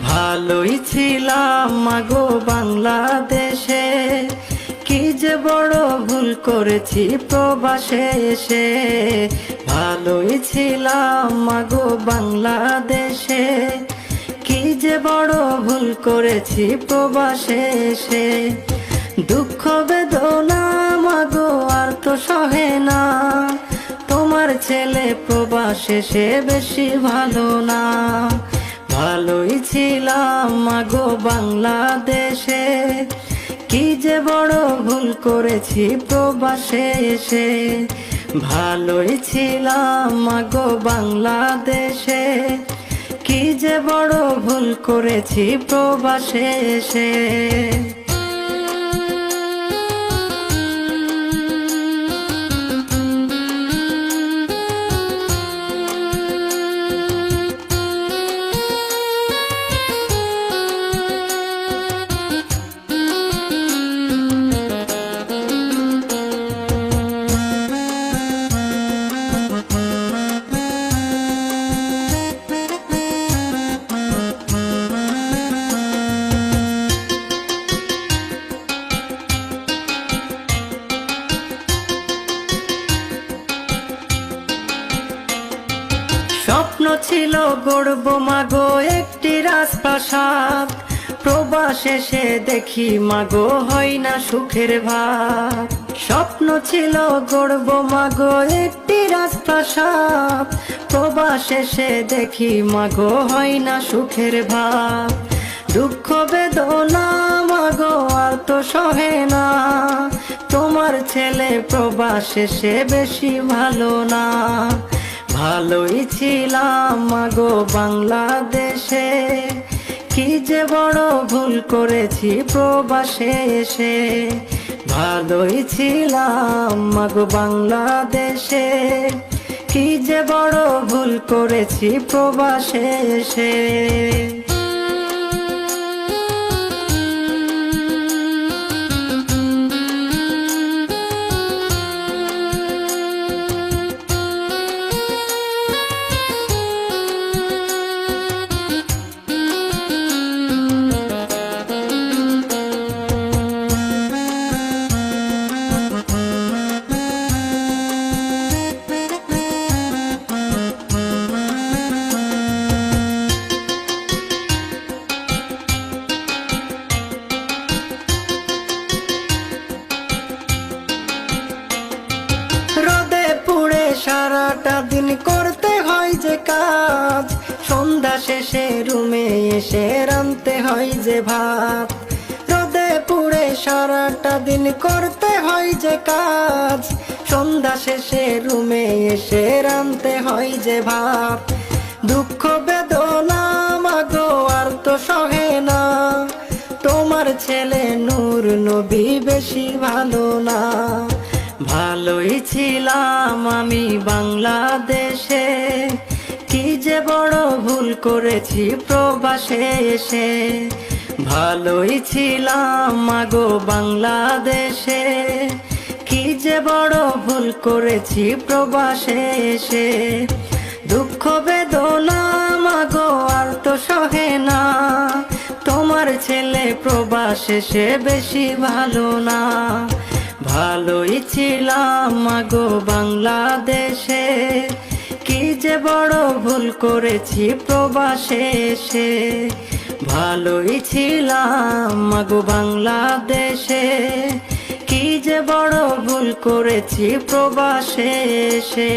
ভালোই ছিলাম মাগো বাংলাদেশে, কি যে বড় ভুল করেছি প্রবাসে এসে। ভালোই ছিলাম মাগো বাংলাদেশে, কি যে বড় ভুল করেছি প্রবাসে এসে। দুঃখ বেদনা মাগো আর তো সহে না, তোমার ছেলে প্রবাসে সে বেশি ভালো না। ভালোই ছিলাম মাগো বাংলাদেশে, কি যে বড় ভুল করেছি প্রবাসে এসে। ভালোই ছিলাম মাগো বাংলাদেশে, কি যে বড় ভুল করেছি প্রবাসে এসে। স্বপ্ন ছিল গড়ব মাগো একটি রাজপ্রাসাদ, প্রবাসে সে দেখি মাগো হয় না সুখের ভাত। স্বপ্ন ছিল গড়ব মাগো একটি রাজপ্রাসাদ, প্রবাসে সে দেখি মাগো হয় না সুখের ভাত। দুঃখ বেদনা মাগো আর তো সহে না, তোমার ছেলে প্রবাসে সে বেশি ভালো না। ভালোই ছিলাম মাগো বাংলাদেশে, কি যে বড় ভুল করেছি প্রবাসে এসে। ভালোই ছিলাম মাগো বাংলাদেশে, কি যে বড় ভুল করেছি প্রবাসে এসে। সারাটা দিন করতে হয় যে কাজ, সন্ধ্যা শেষে রুমে এসে রাঁধতে হয় যে ভাত। রোদে পুড়ে সারাটা দিন করতে হয় যে কাজ, সন্ধ্যা শেষে রুমে এসে রাঁধতে হয় যে ভাত। দুঃখ বেদনা মাগো আর তো সহে না, তোমার ছেলে নূর নবী বেশি ভালো না। ভালোই ছিলাম আমি বাংলাদেশে, কি যে বড় ভুল করেছি প্রবাসে এসে। ভালোই ছিলাম মাগো বাংলাদেশে, কি যে বড় ভুল করেছি প্রবাসে এসে। দুঃখ বেদনা মাগো আর তো সহে না, তোমার ছেলে প্রবাসে সে বেশি ভালো না। ভালোই ছিলাম মাগো বাংলাদেশে, কি যে বড় ভুল করেছি প্রবাসে এসে। ভালোই ছিলাম মাগো বাংলাদেশে, কি যে বড় ভুল করেছি প্রবাসে এসে।